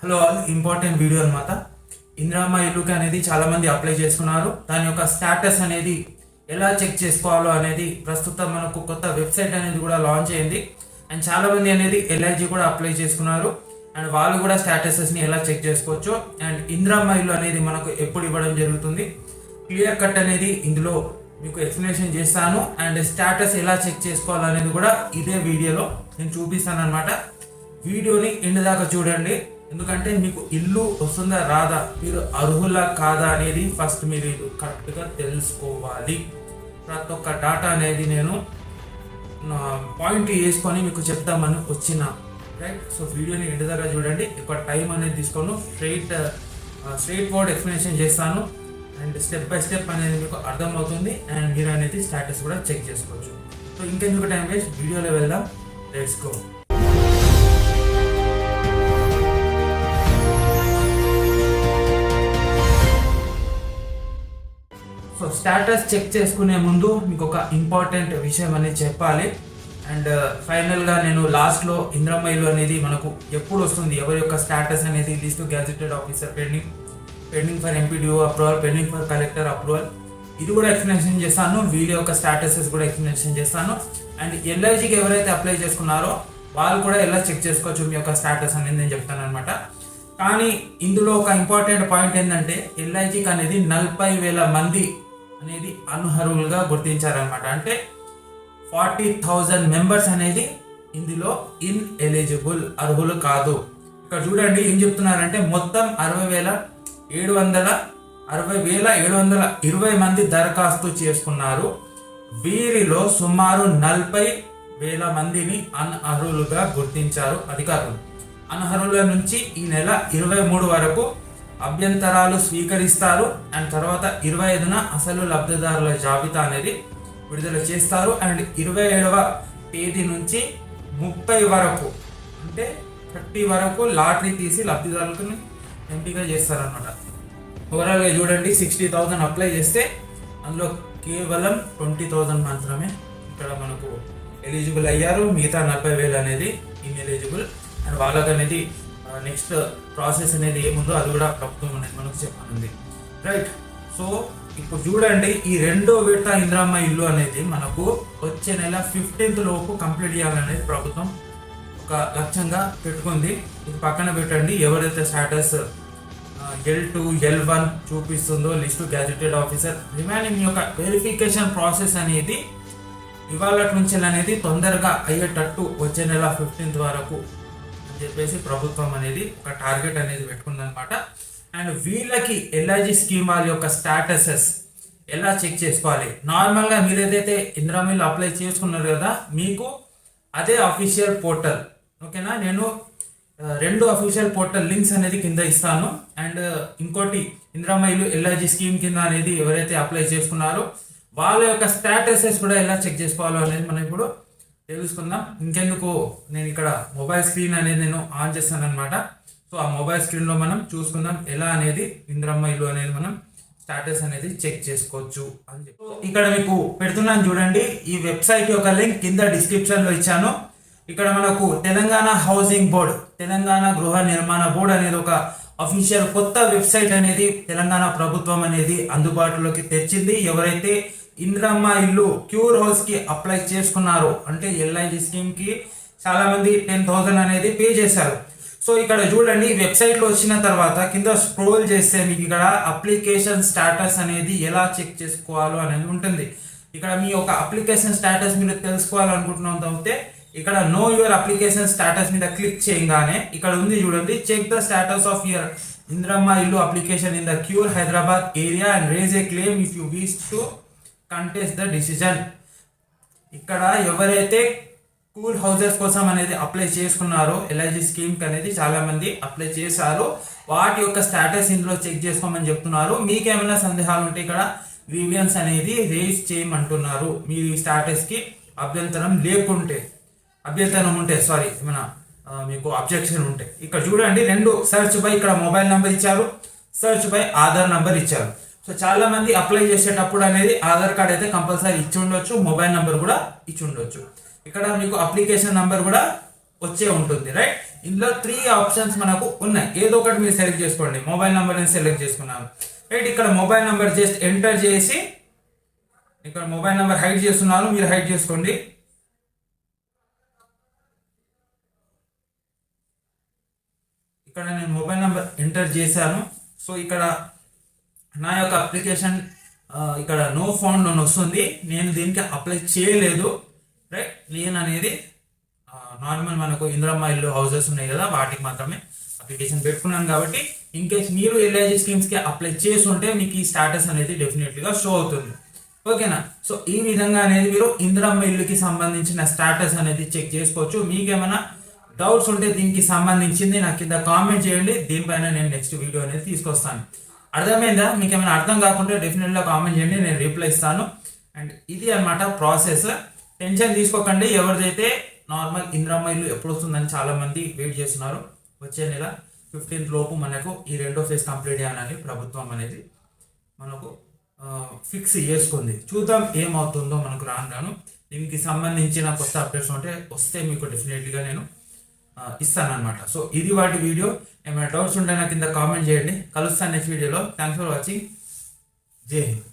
Hello all, important video అనమాట. ఇందిరమ్మ ఇల్లుకి అనేది చాలా మంది అప్లై చేసుకున్నారు. దాని యొక్క స్టేటస్ అనేది ఎలా చెక్ చేసుకోవాలో అనేది ప్రస్తుతం మనకు కొత్త వెబ్సైట్ అనేది కూడా లాంచ్ అయింది. అండ్ చాలా మంది అనేది ఎల్ఐజీ కూడా అప్లై చేసుకున్నారు. అండ్ వాళ్ళు కూడా స్టేటసెస్ని ఎలా చెక్ చేసుకోవచ్చు, అండ్ ఇందిరమ్మ ఇల్లు అనేది మనకు ఎప్పుడు ఇవ్వడం జరుగుతుంది, క్లియర్ కట్ అనేది ఇందులో మీకు ఎక్స్ప్లెనేషన్ చేస్తాను. అండ్ స్టేటస్ ఎలా చెక్ చేసుకోవాలనేది కూడా ఇదే వీడియోలో నేను చూపిస్తాను అనమాట. వీడియోని ఎండ్ దాకా చూడండి, ఎందుకంటే మీకు ఇల్లు వస్తుందా రాదా, మీరు అర్హులా కాదా అనేది ఫస్ట్ మీరు కరెక్ట్గా తెలుసుకోవాలి. ప్రతి ఒక్క డాటా అనేది నేను పాయింట్ వేసుకొని మీకు చెప్తామని వచ్చిన రైట్. సో వీడియోని ఎండ్ దాకా చూడండి, ఎక్కువ టైం అనేది తీసుకోను, స్ట్రైట్ ఫార్వర్డ్ ఎక్స్ప్లెనేషన్ చేస్తాను. అండ్ స్టెప్ బై స్టెప్ అనేది మీకు అర్థమవుతుంది. అండ్ మీరు అనేది స్టేటస్ కూడా చెక్ చేసుకోవచ్చు. సో ఇంకెందుకు టైం వేస్ట్, వీడియోలో వెళ్దాం. Let's go. So status check చేసుకునే ముందు మీకు ఒక ఇంపార్టెంట్ విషయం అనేది చెప్పాలి. అండ్ ఫైనల్గా నేను లాస్ట్లో ఇందిరమ్మ ఇల్లు అనేది మనకు ఎప్పుడు వస్తుంది, ఎవరి యొక్క స్టేటస్ అనేది list gazetted officer pending for MPDO approval, pending for collector approval, ఇది కూడా ఎక్స్ప్లెనేషన్ చేస్తాను. వీడియో యొక్క స్టేటసెస్ కూడా ఎక్స్ప్లెనేషన్ చేస్తాను. అండ్ ఎల్ఐజీకి ఎవరైతే అప్లై చేసుకున్నారో వాళ్ళు కూడా ఎలా చెక్ చేసుకోవచ్చు మీ యొక్క స్టేటస్ అనేది నేను చెప్తాను అనమాట. కానీ ఇందులో ఒక ఇంపార్టెంట్ పాయింట్ ఏంటంటే ఎల్ఐజీకి అనేది 40,000 మంది అనేది అనర్హులుగా గుర్తించారనమాట. అంటే 40,000 మెంబర్స్ అనేది ఇందులో ఇన్ఎలిజిబుల్, అర్హులు కాదు. ఇక్కడ చూడండి ఏం చెప్తున్నారంటే మొత్తం 60,720 మంది దరఖాస్తు చేసుకున్నారు. వీరిలో సుమారు 40,000 మందిని అనర్హులుగా గుర్తించారు అధికారులు. అనర్హుల నుంచి ఈ నెల 23 వరకు అభ్యంతరాలు స్వీకరిస్తారు. అండ్ తర్వాత 25న అసలు లబ్ధిదారుల జాబితా అనేది విడుదల చేస్తారు. అండ్ 27వ తేదీ నుంచి 30 వరకు, అంటే 30 వరకు లాటరీ తీసి లబ్ధిదారులకు ఎంపిక చేస్తారనమాట. ఓవరాల్గా చూడండి, 60,000 అప్లై చేస్తే అందులో కేవలం 20,000 మాత్రమే ఇక్కడ మనకు ఎలిజిబుల్ అయ్యారు. మిగతా 40,000 అనేది ఇన్ఎలిజిబుల్. అండ్ వాళ్ళకి అనేది నెక్స్ట్ ప్రాసెస్ అనేది ఏముందో అది కూడా ప్రభుత్వం అనేది మనకు చెప్పనుంది రైట్. సో ఇప్పుడు చూడండి, ఈ రెండో విడత ఇందిరమ్మ ఇల్లు అనేది మనకు వచ్చే నెల 15th లోపు కంప్లీట్ చేయాలనేది ప్రభుత్వం ఒక లక్ష్యంగా పెట్టుకుంది. ఇది పక్కన పెట్టండి, ఎవరైతే స్టేటస్ L2 L1 చూపిస్తుందో లిస్టు గ్యాజెటెడ్ ఆఫీసర్, రిమైనింగ్ యొక్క వెరిఫికేషన్ ప్రాసెస్ అనేది ఇవాళ నుంచి అనేది తొందరగా అయ్యేటట్టు వచ్చే నెల 15th వరకు అని చెప్పేసి ప్రభుత్వం అనేది ఒక టార్గెట్ అనేది పెట్టుకుందనమాట. అండ్ వీళ్ళకి ఎల్ఐజీ స్కీమ్ వాళ్ళ యొక్క స్టేటసెస్ ఎలా చెక్ చేసుకోవాలి, నార్మల్గా మీరు ఏదైతే ఇందిరమ్మ ఇల్లు అప్లై చేసుకున్నారు కదా, మీకు అదే అఫీషియల్ పోర్టల్, ఓకేనా. నేను 2 అఫీషియల్ పోర్టల్ లింక్స్ అనేది కింద ఇస్తాను. అండ్ ఇంకోటి ఇందిరమ్మ ఇల్లు ఎల్ఐజీ స్కీమ్ కింద అనేది ఎవరైతే అప్లై చేసుకున్నారో వాళ్ళ యొక్క స్టేటసెస్ కూడా ఎలా చెక్ చేసుకోవాలో అనేది మనం ఇప్పుడు తెలుసుకుందాం. ఇంకెందుకు, నేను ఇక్కడ మొబైల్ స్క్రీన్ అనేది నేను ఆన్ చేస్తాను అనమాట. సో ఆ మొబైల్ స్క్రీన్లో మనం చూసుకుందాం ఎలా అనేది ఇందిరమ్మ ఇల్లు అనేది మనం స్టేటస్ అనేది చెక్ చేసుకోవచ్చు అని చెప్పి. ఇక్కడ మీకు పెడుతున్నాను చూడండి, ఈ వెబ్సైట్ యొక్క లింక్ కింద డిస్క్రిప్షన్లో ఇచ్చాను. ఇక్కడ మనకు తెలంగాణ హౌసింగ్ బోర్డ్, తెలంగాణ గృహ నిర్మాణ బోర్డు అనేది ఒక అఫీషియల్ కొత్త వెబ్సైట్ అనేది తెలంగాణ ప్రభుత్వం అనేది అందుబాటులోకి తెచ్చింది. ఎవరైతే ఇందిరమ్మ ఇల్లు క్యూర్ హౌస్ కి అప్లై చేసుకున్నారో, అంటే ఎల్ఐజీ స్కీమ్ కి చాలా మంది 10,000 అనేది పే చేశారు. సో ఇక్కడ చూడండి, వెబ్సైట్లో వచ్చిన తర్వాత కింద స్క్రోల్ చేస్తే మీకు ఇక్కడ అప్లికేషన్ స్టేటస్ అనేది ఎలా చెక్ చేసుకోవాలో అనేది ఉంటుంది. ఇక్కడ మీ యొక్క అప్లికేషన్ స్టేటస్ మీరు తెలుసుకోవాలనుకుంటున్నట్లయితే ఇక్కడ నో యువర్ అప్లికేషన్ స్టేటస్ మీద క్లిక్ చేయగానే ఇక్కడ ఉంది చూడండి, check the status of your Indiramma Illu application in the core Hyderabad area and raise a claim if you wish to contest the decision. ఇక్కడ ఎవరైతే కూల్ హౌసెస్ కోసం అనేది అప్లై చేసుకున్నారో ఎల్ఐజీ స్కీమ్కి అనేది చాలా మంది అప్లై చేశారు, వాటి యొక్క స్టేటస్ ఇందులో చెక్ చేసుకోమని చెప్తున్నారు. మీకేమైనా సందేహాలు ఉంటే ఇక్కడ గ్రీవియన్స్ అనేది రేజ్ చేయమంటున్నారు. మీరు ఈ స్టేటస్కి అభ్యంతరం ఉంటే ఏమైనా మీకు అబ్జెక్షన్ ఉంటే ఇక్కడ చూడండి, 2 సెర్చ్ బై, ఇక్కడ మొబైల్ నెంబర్ ఇచ్చారు, సెర్చ్ బై ఆధార్ నెంబర్ ఇచ్చారు. సో చాలా మంది అప్లై చేసేటప్పుడు అనేది ఆధార్ కార్డ్ అయితే కంపల్సరీ ఇచ్చి ఉండొచ్చు, మొబైల్ నెంబర్ కూడా ఇచ్చి ఉండొచ్చు. ఇక్కడ మీకు అప్లికేషన్ నెంబర్ కూడా వచ్చే ఉంటుంది రైట్. ఇందులో 3 ఆప్షన్స్ మనకు ఉన్నాయి. ఏదో ఒకటి మీరు సెలెక్ట్ చేసుకోండి. మొబైల్ నెంబర్ నేను సెలెక్ట్ చేసుకున్నాను. రైట్, ఇక్కడ మొబైల్ నెంబర్ జస్ట్ ఎంటర్ చేసి ఇక్కడ మొబైల్ నెంబర్ హైడ్ చేస్తున్నాను, మీరు హైడ్ చేసుకోండి. ఇక్కడ నేను మొబైల్ నెంబర్ ఎంటర్ చేశాను. సో ఇక్కడ నా యొక్క అప్లికేషన్ ఇక్కడ నో ఫౌండ్ అని వస్తుంది. నేను దీనికి అప్లై చేయలేదు. రైట్, నేను అనేది నార్మల్ మనకు ఇందిరమ్మ ఇల్లు హౌసెస్ ఉన్నాయి కదా, వాటికి మాత్రమే అప్లికేషన్ పెట్టుకున్నాను. కాబట్టి ఇన్ కేస్ మీరు ఎల్ఐజీ స్కీమ్స్కి అప్లై చేస్తుంటే మీకు ఈ స్టాటస్ అనేది డెఫినెట్లీగా షో అవుతుంది. ఓకేనా? సో ఈ విధంగా అనేది మీరు ఇందిరమ్మ ఇల్లుకి సంబంధించిన స్టాటస్ అనేది చెక్ చేసుకోవచ్చు. మీకేమైనా డౌట్స్ ఉంటే దీనికి సంబంధించింది నాకు కింద కామెంట్ చేయండి. దీనిపైన నేను నెక్స్ట్ వీడియో అనేది తీసుకొస్తాను. అర్థమైందా? మీకు ఏమైనా అర్థం కాకుంటే డెఫినెట్గా కామెంట్ చేయండి, నేను రిప్లై ఇస్తాను. అండ్ ఇది అన్నమాట ప్రాసెస్. టెన్షన్ తీసుకోకండి. ఎవరిదైతే నార్మల్ ఇందిరమ్మ ఇల్లు ఎప్పుడు వస్తుందని చాలా మంది వెయిట్ చేస్తున్నారు. వచ్చే నెల 15th లోపు మనకు ఈ 2వ ఫేజ్ కంప్లీట్ చేయాలని ప్రభుత్వం అనేది మనకు ఫిక్స్ చేసుకుంది. చూద్దాం ఏమవుతుందో మనకు రాను. దీనికి సంబంధించిన కొత్త అప్డేట్స్ ఉంటే వస్తే మీకు డెఫినెట్లీగా నేను ఇస్తాను అనమాట. సో ఇది వాటి వీడియో. ఏమైనా డౌట్స్ ఉంటే నాకు కింద కామెంట్ చేయండి. కలుస్తాను నెక్స్ట్ వీడియోలో. Thanks for watching. జై హింద్.